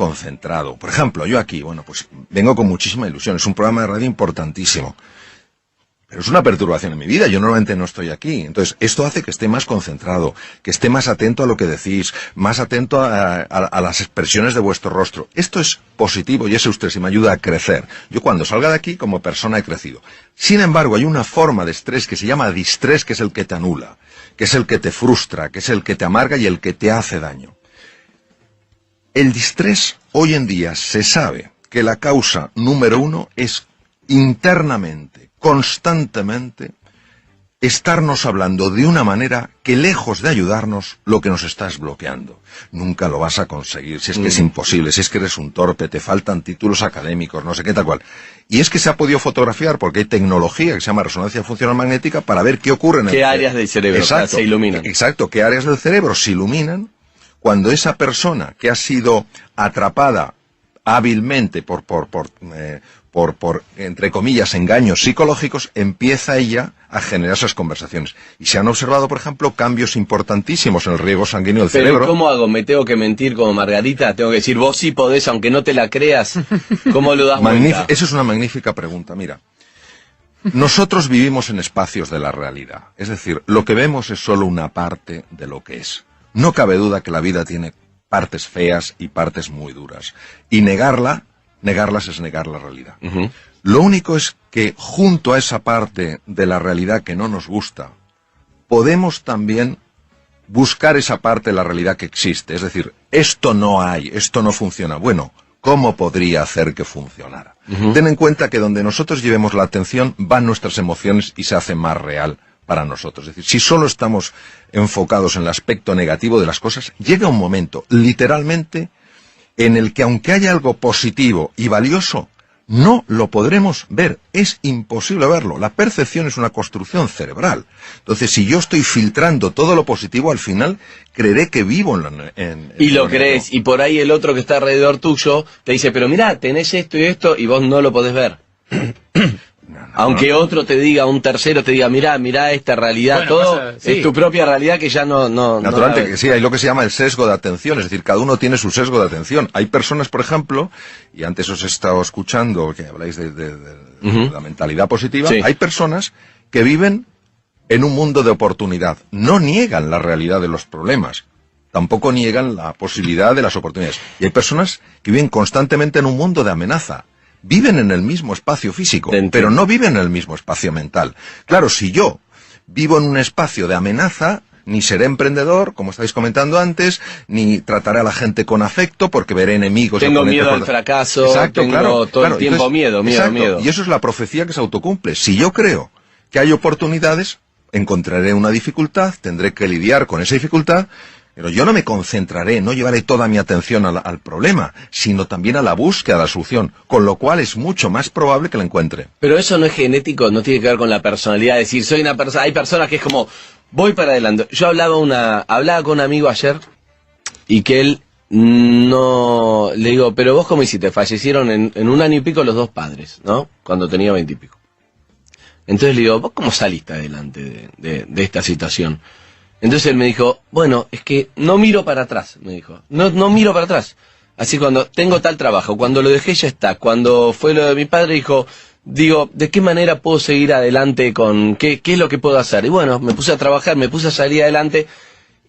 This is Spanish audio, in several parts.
concentrado. Por ejemplo, yo aquí, bueno, pues vengo con muchísima ilusión, es un programa de radio importantísimo. Pero es una perturbación en mi vida, yo normalmente no estoy aquí. Entonces, esto hace que esté más concentrado, que esté más atento a lo que decís, más atento a las expresiones de vuestro rostro. Esto es positivo y ese estrés y me ayuda a crecer. Yo cuando salga de aquí, como persona he crecido. Sin embargo, hay una forma de estrés que se llama distrés, que es el que te anula, que es el que te frustra, que es el que te amarga y el que te hace daño. El distrés, hoy en día, se sabe que la causa número 1 es internamente, constantemente, estarnos hablando de una manera que, lejos de ayudarnos, lo que nos está es bloqueando. Nunca lo vas a conseguir, si es que es imposible, si es que eres un torpe, te faltan títulos académicos, no sé qué tal cual. Y es que se ha podido fotografiar, porque hay tecnología que se llama resonancia funcional magnética, para ver qué ocurre en el cerebro. ¿Qué áreas del cerebro se iluminan? Exacto, qué áreas del cerebro se iluminan cuando esa persona que ha sido atrapada hábilmente por entre comillas, engaños psicológicos, empieza ella a generar esas conversaciones. Y se han observado, por ejemplo, cambios importantísimos en el riego sanguíneo del cerebro. Pero ¿cómo hago? ¿Me tengo que mentir como Margarita? ¿Tengo que decir, vos sí podés, aunque no te la creas? ¿Cómo lo das vuelta? Esa es una magnífica pregunta. Mira, nosotros vivimos en espacios de la realidad. Es decir, lo que vemos es solo una parte de lo que es. No cabe duda que la vida tiene partes feas y partes muy duras. Y negarlas es negar la realidad. Lo único es que junto a esa parte de la realidad que no nos gusta, podemos también buscar esa parte de la realidad que existe. Es decir, esto no hay, esto no funciona. Bueno, ¿cómo podría hacer que funcionara? Ten en cuenta que donde nosotros llevemos la atención van nuestras emociones y se hace más real para nosotros. Es decir, si solo estamos enfocados en el aspecto negativo de las cosas, llega un momento, literalmente, en el que aunque haya algo positivo y valioso, no lo podremos ver. Es imposible verlo. La percepción es una construcción cerebral. Entonces, si yo estoy filtrando todo lo positivo, al final creeré que vivo en y lo crees, y por ahí el otro que está alrededor tuyo te dice, pero mirá, tenés esto y esto, y vos no lo podés ver. Aunque otro te diga, un tercero te diga, mirá esta realidad, bueno, todo es tu propia realidad que ya no... Naturalmente que sí, hay lo que se llama el sesgo de atención, es decir, cada uno tiene su sesgo de atención. Hay personas, por ejemplo, y antes os he estado escuchando que habláis de la mentalidad positiva, hay personas que viven en un mundo de oportunidad, no niegan la realidad de los problemas, tampoco niegan la posibilidad de las oportunidades. Y hay personas que viven constantemente en un mundo de amenaza. Viven en el mismo espacio físico, pero no viven en el mismo espacio mental. Claro, si yo vivo en un espacio de amenaza, ni seré emprendedor, como estáis comentando antes, ni trataré a la gente con afecto, porque veré enemigos. Tengo miedo al fracaso, tengo todo el tiempo miedo. Y eso es la profecía que se autocumple. Si yo creo que hay oportunidades, encontraré una dificultad, tendré que lidiar con esa dificultad, pero yo no me concentraré, no llevaré toda mi atención al problema, sino también a la búsqueda de la solución, con lo cual es mucho más probable que la encuentre. Pero eso no es genético, no tiene que ver con la personalidad, es decir, soy una persona, hay personas que es como, voy para adelante. Yo hablaba con un amigo ayer, y que él no, le digo, pero vos cómo hiciste, fallecieron en 1 año y pico los 2 padres, ¿no? Cuando tenía 20 y pico. Entonces le digo, ¿vos cómo saliste adelante de esta situación? Entonces él me dijo, bueno, es que no miro para atrás, me dijo. No miro para atrás. Así cuando tengo tal trabajo, cuando lo dejé ya está. Cuando fue lo de mi padre, digo, ¿de qué manera puedo seguir adelante con qué es lo que puedo hacer? Y bueno, me puse a trabajar, me puse a salir adelante.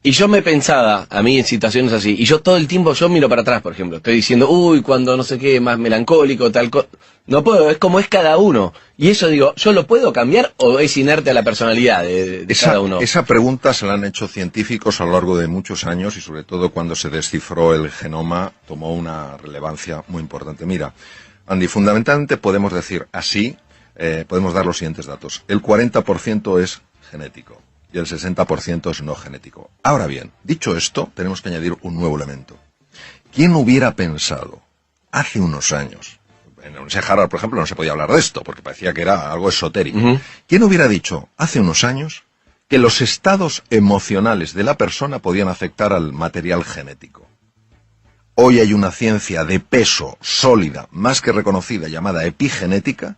Y yo me pensaba, a mí en situaciones así, y yo todo el tiempo, yo miro para atrás, por ejemplo. Estoy diciendo, cuando no sé qué, más melancólico, tal cosa. No puedo, es como es cada uno. Y eso digo, ¿yo lo puedo cambiar o es inerte a la personalidad de cada uno? Esa pregunta se la han hecho científicos a lo largo de muchos años y sobre todo cuando se descifró el genoma tomó una relevancia muy importante. Mira, Andy, fundamentalmente podemos decir así, podemos dar los siguientes datos. El 40% es genético y el 60% es no genético. Ahora bien, dicho esto, tenemos que añadir un nuevo elemento. ¿Quién hubiera pensado hace unos años? En la Universidad de Harvard, por ejemplo, no se podía hablar de esto, porque parecía que era algo esotérico. ¿Quién hubiera dicho hace unos años que los estados emocionales de la persona podían afectar al material genético? Hoy hay una ciencia de peso sólida, más que reconocida, llamada epigenética,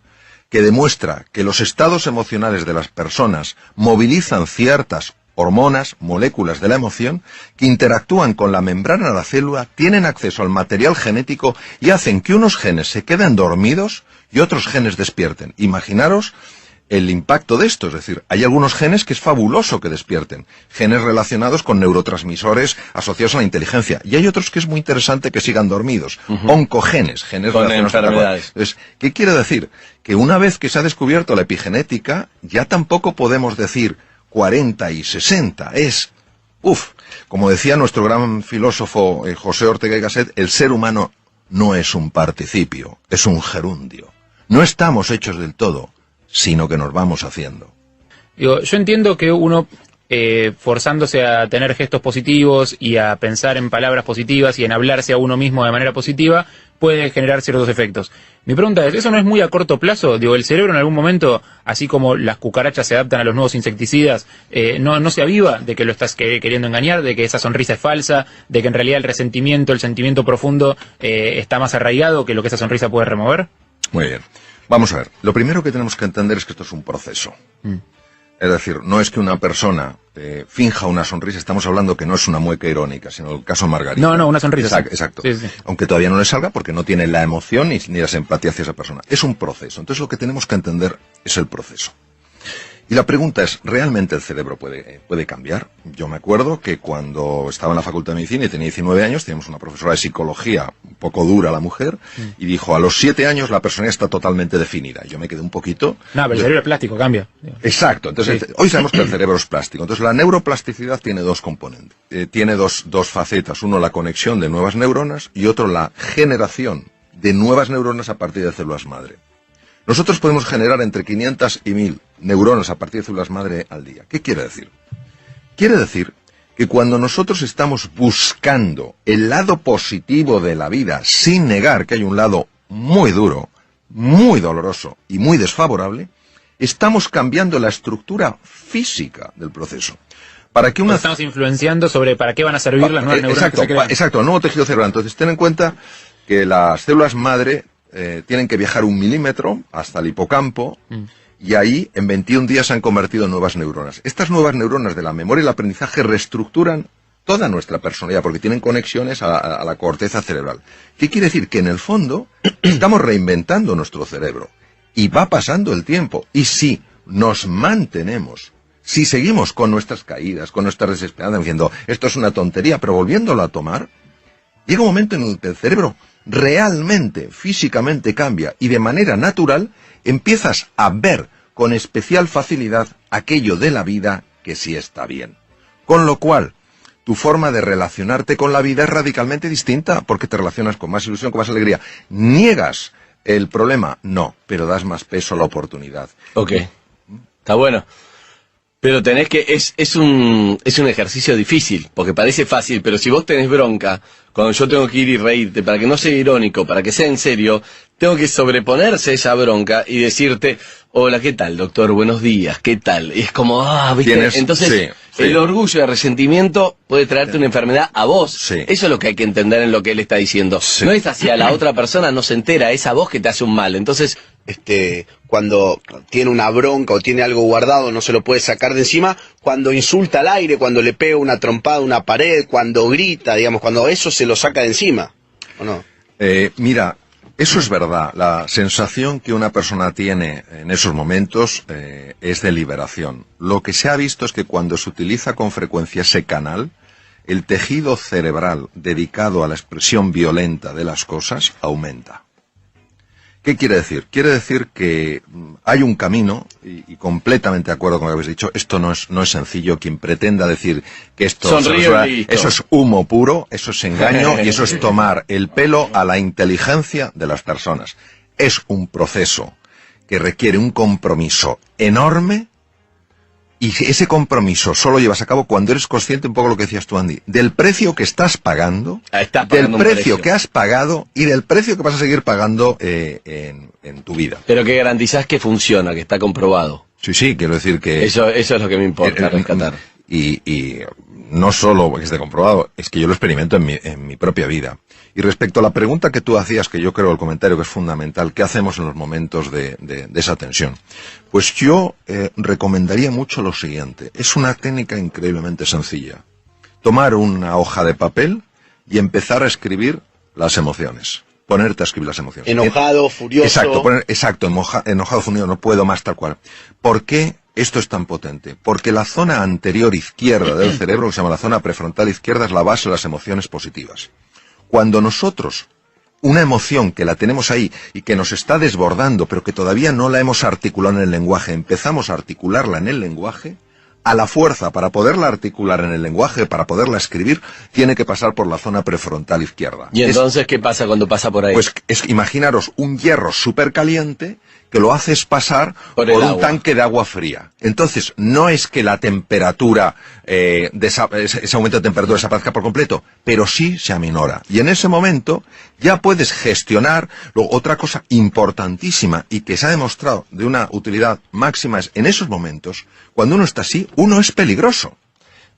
que demuestra que los estados emocionales de las personas movilizan ciertas hormonas, moléculas de la emoción, que interactúan con la membrana de la célula, tienen acceso al material genético y hacen que unos genes se queden dormidos y otros genes despierten. Imaginaros el impacto de esto, es decir, hay algunos genes que es fabuloso que despierten, genes relacionados con neurotransmisores asociados a la inteligencia, y hay otros que es muy interesante que sigan dormidos, oncogenes, genes con relacionados enfermedades. Entonces, ¿qué quiere decir? Que una vez que se ha descubierto la epigenética, ya tampoco podemos decir 40 y 60, como decía nuestro gran filósofo José Ortega y Gasset, el ser humano no es un participio, es un gerundio. No estamos hechos del todo, sino que nos vamos haciendo. Digo, yo entiendo que uno, forzándose a tener gestos positivos y a pensar en palabras positivas y en hablarse a uno mismo de manera positiva, puede generar ciertos efectos. Mi pregunta es, ¿eso no es muy a corto plazo? Digo, el cerebro en algún momento, así como las cucarachas se adaptan a los nuevos insecticidas, no se aviva de que lo estás queriendo engañar, de que esa sonrisa es falsa, de que en realidad el resentimiento, el sentimiento profundo está más arraigado que lo que esa sonrisa puede remover. Muy bien. Vamos a ver, lo primero que tenemos que entender es que esto es un proceso. Es decir, no es que una persona finja una sonrisa, estamos hablando que no es una mueca irónica, sino el caso Margarita. No, una sonrisa. Exacto. Sí, sí. Aunque todavía no le salga porque no tiene la emoción ni la simpatía hacia esa persona. Es un proceso. Entonces lo que tenemos que entender es el proceso. Y la pregunta es, ¿realmente el cerebro puede cambiar? Yo me acuerdo que cuando estaba en la Facultad de Medicina y tenía 19 años, teníamos una profesora de psicología, un poco dura la mujer, y dijo, a los 7 años la personalidad está totalmente definida. Yo me quedé un poquito... No, pero el cerebro es plástico, cambia. Exacto. Entonces, sí. Hoy sabemos que el cerebro es plástico. Entonces, la neuroplasticidad tiene dos componentes. Tiene dos facetas. Uno, la conexión de nuevas neuronas, y otro, la generación de nuevas neuronas a partir de células madre. Nosotros podemos generar entre 500 y 1000 neuronas a partir de células madre al día. ¿Qué quiere decir? Quiere decir que cuando nosotros estamos buscando el lado positivo de la vida, sin negar que hay un lado muy duro, muy doloroso y muy desfavorable, estamos cambiando la estructura física del proceso. Para que Estamos influenciando sobre para qué van a servir las nuevas neuronas que se crean. Exacto, el nuevo tejido cerebral. Entonces, ten en cuenta que las células madre tienen que viajar 1 milímetro hasta el hipocampo, y ahí en 21 días se han convertido en nuevas neuronas. Estas nuevas neuronas de la memoria y el aprendizaje reestructuran toda nuestra personalidad, porque tienen conexiones a la corteza cerebral. ¿Qué quiere decir? Que en el fondo estamos reinventando nuestro cerebro, y va pasando el tiempo, y si nos mantenemos, si seguimos con nuestras caídas, con nuestras desesperanzas, diciendo, esto es una tontería, pero volviéndolo a tomar, llega un momento en el que el cerebro realmente, físicamente cambia, y de manera natural empiezas a ver con especial facilidad aquello de la vida que sí está bien. Con lo cual, tu forma de relacionarte con la vida es radicalmente distinta, porque te relacionas con más ilusión, con más alegría. ¿Niegas el problema? No, pero das más peso a la oportunidad. Ok, está bueno. Pero tenés que, es un ejercicio difícil, porque parece fácil, pero si vos tenés bronca, cuando yo tengo que ir y reírte, para que no sea irónico, para que sea en serio, tengo que sobreponerse a esa bronca y decirte, hola, ¿qué tal, doctor? Buenos días, ¿qué tal? Y es como, ¿viste? Entonces, sí. El orgullo y el resentimiento puede traerte una enfermedad a vos. Sí. Eso es lo que hay que entender en lo que él está diciendo. Sí. No es hacia la otra persona, no se entera, es a vos que te hace un mal. Entonces, cuando tiene una bronca o tiene algo guardado, no se lo puede sacar de encima, cuando insulta al aire, cuando le pega una trompada a una pared, cuando grita, digamos, cuando eso se lo saca de encima, ¿o no? Mira, eso es verdad. La sensación que una persona tiene en esos momentos es de liberación. Lo que se ha visto es que cuando se utiliza con frecuencia ese canal, el tejido cerebral dedicado a la expresión violenta de las cosas aumenta. ¿Qué quiere decir? Quiere decir que hay un camino, y completamente de acuerdo con lo que habéis dicho, esto no es sencillo. Quien pretenda decir que esto eso es humo puro, eso es engaño, y eso es tomar el pelo a la inteligencia de las personas. Es un proceso que requiere un compromiso enorme, y ese compromiso solo llevas a cabo cuando eres consciente, un poco lo que decías tú, Andy, del precio que estás pagando, del precio que has pagado y del precio que vas a seguir pagando en tu vida. Pero que garantizás que funciona, que está comprobado. Sí, quiero decir que... Eso es lo que me importa rescatar. Y no solo porque esté comprobado, es que yo lo experimento en mi propia vida. Y respecto a la pregunta que tú hacías, que yo creo el comentario que es fundamental, ¿qué hacemos en los momentos de esa tensión? Pues yo recomendaría mucho lo siguiente. Es una técnica increíblemente sencilla. Tomar una hoja de papel y empezar a escribir las emociones. Ponerte a escribir las emociones. Enojado, furioso. Exacto, enojado, furioso, no puedo más, tal cual. ¿Por qué esto es tan potente? Porque la zona anterior izquierda del cerebro, que se llama la zona prefrontal izquierda, es la base de las emociones positivas. Cuando nosotros, una emoción que la tenemos ahí y que nos está desbordando, pero que todavía no la hemos articulado en el lenguaje, empezamos a articularla en el lenguaje, a la fuerza, para poderla articular en el lenguaje, para poderla escribir, tiene que pasar por la zona prefrontal izquierda. ¿Y entonces qué pasa cuando pasa por ahí? Pues imaginaros un hierro súper caliente que lo haces pasar por un tanque de agua fría. Entonces, no es que la temperatura, ese aumento de temperatura desaparezca por completo, pero sí se aminora. Y en ese momento ya puedes gestionar. Luego, otra cosa importantísima y que se ha demostrado de una utilidad máxima es, en esos momentos, cuando uno está así, uno es peligroso.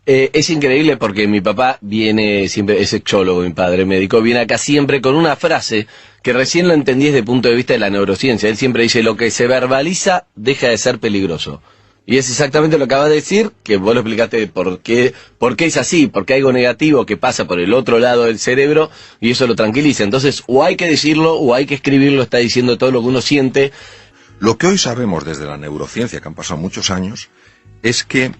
Es increíble porque mi papá viene siempre, es sexólogo, mi padre médico, viene acá siempre con una frase que recién lo entendí desde el punto de vista de la neurociencia. Él siempre dice, lo que se verbaliza deja de ser peligroso. Y es exactamente lo que acabas de decir, que vos lo explicaste por qué es así, porque hay algo negativo que pasa por el otro lado del cerebro y eso lo tranquiliza. Entonces, o hay que decirlo o hay que escribirlo, está diciendo todo lo que uno siente. Lo que hoy sabemos desde la neurociencia, que han pasado muchos años, es que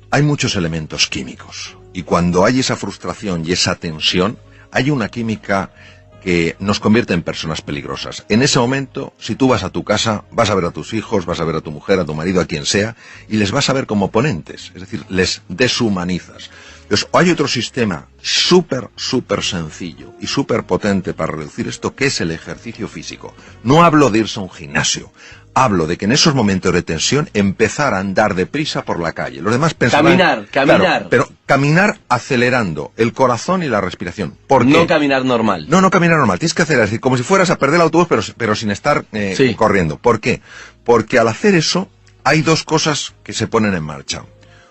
hay muchos elementos químicos. Y cuando hay esa frustración y esa tensión, hay una química que nos convierte en personas peligrosas. En ese momento, si tú vas a tu casa, vas a ver a tus hijos, vas a ver a tu mujer, a tu marido, a quien sea, y les vas a ver como oponentes. Es decir, les deshumanizas. Entonces, hay otro sistema súper sencillo y súper potente para reducir esto, que es el ejercicio físico. No hablo de irse a un gimnasio. Hablo de que en esos momentos de tensión empezar a andar deprisa por la calle. Los demás pensarán... Caminar. Claro, pero caminar acelerando el corazón y la respiración. ¿Por qué? No caminar normal. No caminar normal. Tienes que acelerar, es decir, como si fueras a perder el autobús, pero sin estar corriendo. ¿Por qué? Porque al hacer eso hay dos cosas que se ponen en marcha.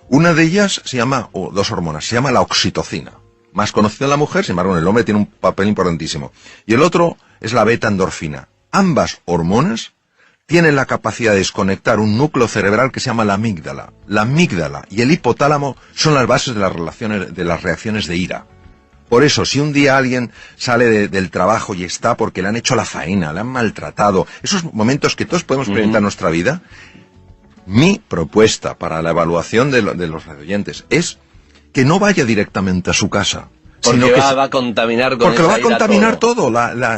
Una de ellas se llama, dos hormonas, se llama la oxitocina. Más conocida en la mujer, sin embargo en el hombre tiene un papel importantísimo. Y el otro es la beta-endorfina. Ambas hormonas tienen la capacidad de desconectar un núcleo cerebral que se llama la amígdala. La amígdala y el hipotálamo son las bases de las reacciones de ira. Por eso, si un día alguien sale del trabajo y está porque le han hecho la faena, le han maltratado, esos momentos que todos podemos experimentar en nuestra vida, mi propuesta para la evaluación de los radioyentes es que no vaya directamente a su casa. Porque va a contaminar con porque lo va a contaminar todo.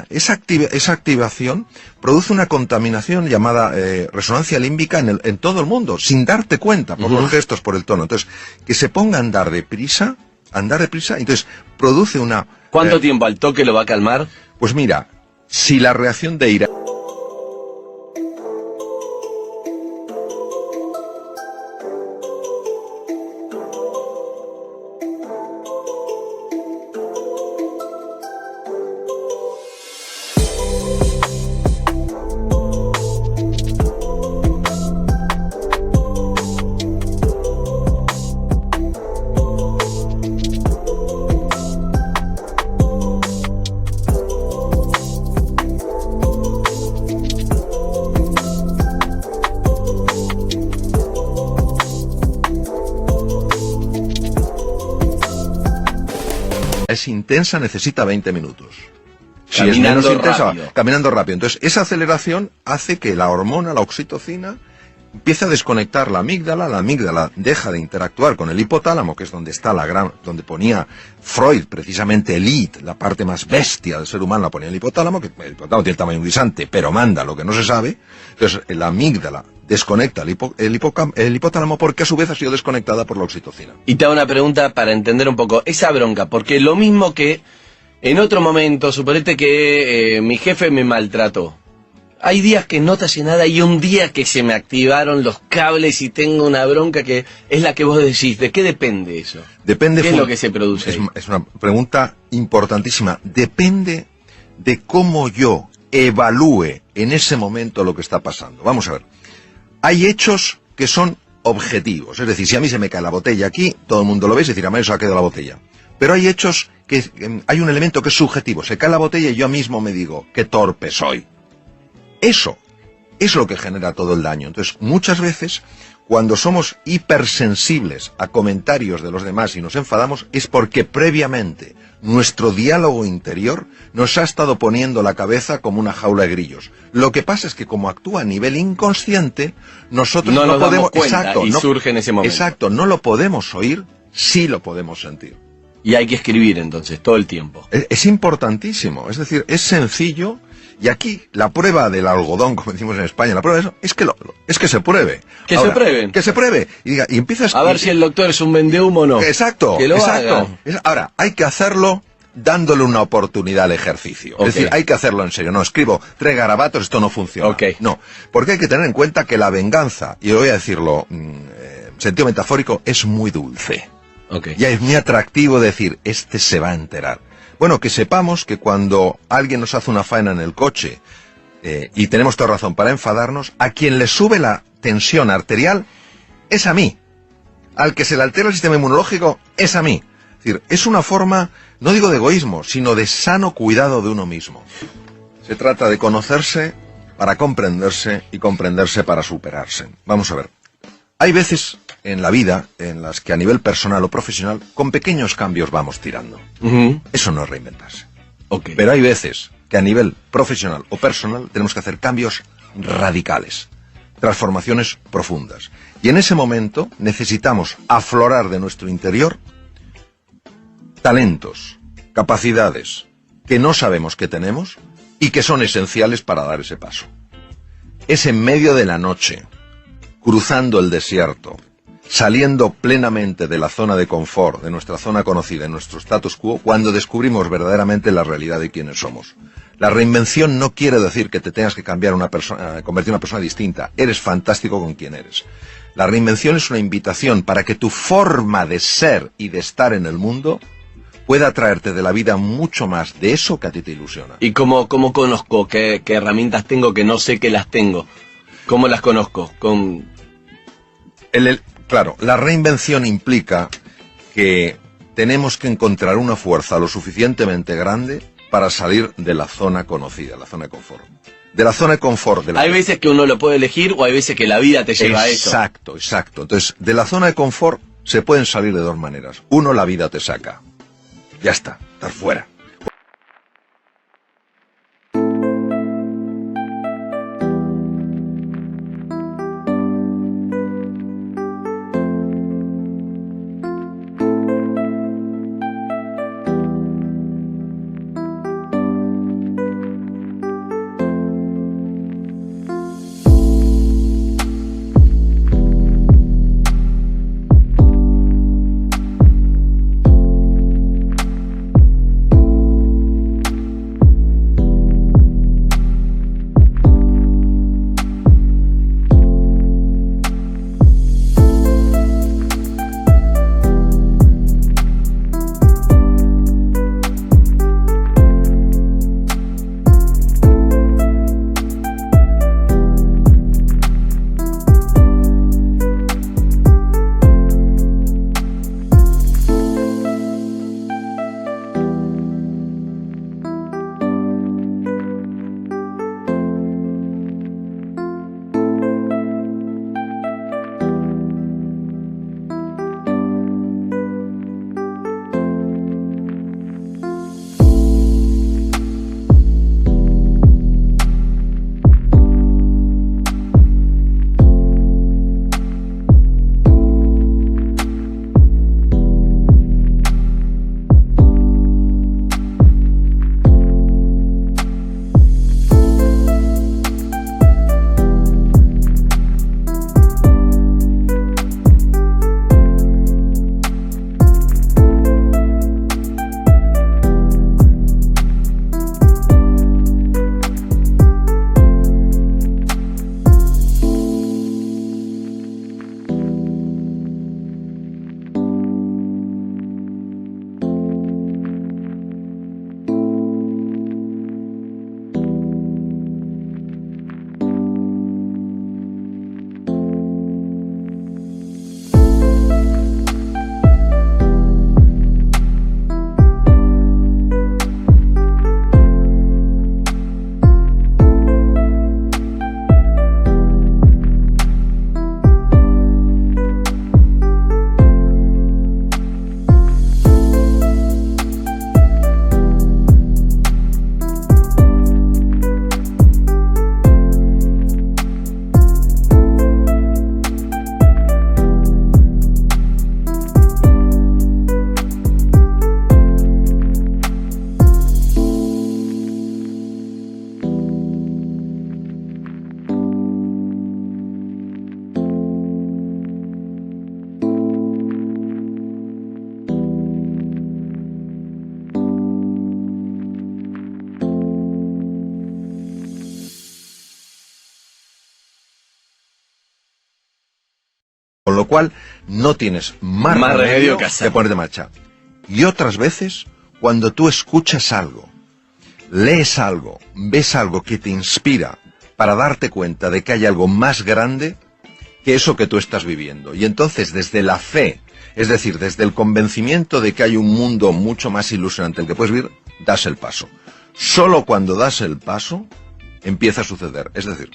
Esa activación produce una contaminación llamada resonancia límbica en todo el mundo, sin darte cuenta, por los gestos, por el tono. Entonces, que se ponga a andar deprisa, entonces produce una... ¿Cuánto tiempo al toque lo va a calmar? Pues mira, si la reacción de ira... es intensa, necesita 20 minutos. Si es menos intensa, caminando rápido. Entonces, esa aceleración hace que la hormona, la oxitocina, empiece a desconectar la amígdala deja de interactuar con el hipotálamo, que es donde está donde ponía Freud, precisamente el id, la parte más bestia del ser humano la ponía el hipotálamo, que el hipotálamo tiene el tamaño guisante, pero manda lo que no se sabe. Entonces, la amígdala desconecta el hipotálamo porque a su vez ha sido desconectada por la oxitocina. Y te hago una pregunta para entender un poco esa bronca, porque lo mismo que en otro momento, suponete que mi jefe me maltrató. Hay días que no te hace nada y un día que se me activaron los cables y tengo una bronca que es la que vos decís. ¿De qué depende eso? Depende. ¿Qué es lo que se produce? Es una pregunta importantísima. Depende de cómo yo evalúe en ese momento lo que está pasando. Vamos a ver. Hay hechos que son objetivos. Es decir, si a mí se me cae la botella aquí, todo el mundo lo ve y se dirá, eso ha quedado la botella. Pero hay hechos que hay un elemento que es subjetivo. Se cae la botella y yo mismo me digo, qué torpe soy. Eso es lo que genera todo el daño. Entonces, muchas veces, cuando somos hipersensibles a comentarios de los demás y nos enfadamos, es porque previamente nuestro diálogo interior nos ha estado poniendo la cabeza como una jaula de grillos. Lo que pasa es que como actúa a nivel inconsciente, nosotros no nos podemos... damos cuenta, exacto, y no, surge en ese momento. Exacto, no lo podemos oír, sí lo podemos sentir. Y hay que escribir entonces, todo el tiempo. Es importantísimo, es decir, es sencillo. Y aquí la prueba del algodón, como decimos en España, la prueba de eso es que es que se pruebe. Que Ahora, se pruebe. Que se pruebe. Y diga, y empiezas A ver si el doctor es un vendehumo o no. Exacto, Que lo exacto. haga. Ahora, hay que hacerlo dándole una oportunidad al ejercicio. Okay. Es decir, hay que hacerlo en serio. No, escribo 3 garabatos, esto no funciona. Okay. No, porque hay que tener en cuenta que la venganza, y voy a decirlo en sentido metafórico, es muy dulce. Okay. Ya es muy atractivo decir, este se va a enterar. Bueno, que sepamos que cuando alguien nos hace una faena en el coche, y tenemos toda razón para enfadarnos, a quien le sube la tensión arterial es a mí. Al que se le altera el sistema inmunológico es a mí. Es decir, es una forma, no digo de egoísmo, sino de sano cuidado de uno mismo. Se trata de conocerse para comprenderse y comprenderse para superarse. Vamos a ver. Hay veces en la vida en las que a nivel personal o profesional, con pequeños cambios vamos tirando. Eso no es reinventarse. Okay. Pero hay veces que a nivel profesional o personal tenemos que hacer cambios radicales, transformaciones profundas. Y en ese momento necesitamos aflorar de nuestro interior talentos, capacidades que no sabemos que tenemos y que son esenciales para dar ese paso. Es en medio de la noche, cruzando el desierto, saliendo plenamente de la zona de confort, de nuestra zona conocida, de nuestro status quo, cuando descubrimos verdaderamente la realidad de quiénes somos. La reinvención no quiere decir que te tengas que cambiar una persona, convertir en una persona distinta. Eres fantástico con quien eres. La reinvención es una invitación para que tu forma de ser y de estar en el mundo pueda traerte de la vida mucho más de eso que a ti te ilusiona. ¿Y cómo conozco qué herramientas tengo que no sé que las tengo? ¿Cómo las conozco? Claro, la reinvención implica que tenemos que encontrar una fuerza lo suficientemente grande para salir de la zona conocida, la zona de confort. De la zona de confort. Hay veces que uno lo puede elegir o hay veces que la vida te lleva a eso. Exacto, exacto. Entonces, de la zona de confort se pueden salir de 2 maneras. Uno, la vida te saca. Ya está, estás fuera. Con lo cual, no tienes más remedio que ponerte en marcha. Y otras veces, cuando tú escuchas algo, lees algo, ves algo que te inspira para darte cuenta de que hay algo más grande que eso que tú estás viviendo. Y entonces, desde la fe, es decir, desde el convencimiento de que hay un mundo mucho más ilusionante el que puedes vivir, das el paso. Solo cuando das el paso, empieza a suceder. Es decir,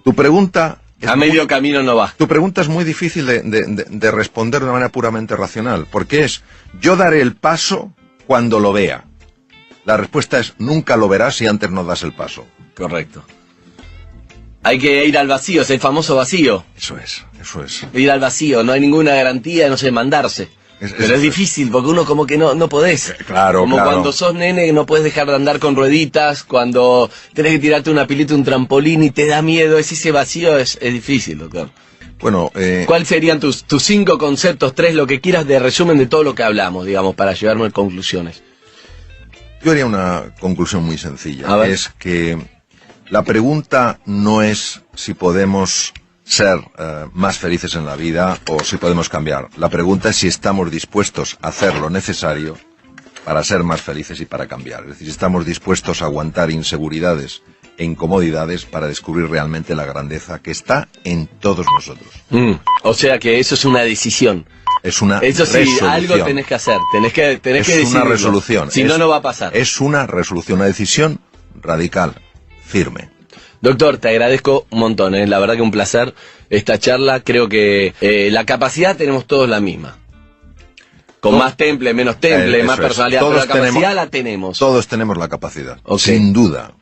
tu pregunta... A medio camino no va. Tu pregunta es muy difícil de responder de una manera puramente racional, porque es, yo daré el paso cuando lo vea. La respuesta es, nunca lo verás si antes no das el paso. Correcto. Hay que ir al vacío, es el famoso vacío. Eso es. Ir al vacío, no hay ninguna garantía, no sé, mandarse. Pero es difícil, porque uno como que no podés. Claro, como cuando sos nene no podés dejar de andar con rueditas, cuando tenés que tirarte una pilita, un trampolín y te da miedo, ese vacío es difícil, doctor. Bueno, ¿cuáles serían tus 5 conceptos, 3, lo que quieras de resumen de todo lo que hablamos, digamos, para llevarme a conclusiones? Yo haría una conclusión muy sencilla. A ver. Es que la pregunta no es si podemos ser más felices en la vida o si podemos cambiar. La pregunta es si estamos dispuestos a hacer lo necesario para ser más felices y para cambiar. Es decir, si estamos dispuestos a aguantar inseguridades e incomodidades para descubrir realmente la grandeza que está en todos nosotros. O sea que eso es una decisión. Es una eso sí, resolución. algo tenés que hacer, tenés que decidirlo. Es una resolución. Si no, no va a pasar. Es una resolución, una decisión radical, firme. Doctor, te agradezco un montón, la verdad que un placer esta charla. Creo que la capacidad tenemos todos la misma. Con más temple, menos temple, más personalidad, pero la capacidad la tenemos. Todos tenemos la capacidad, Okay. sin duda.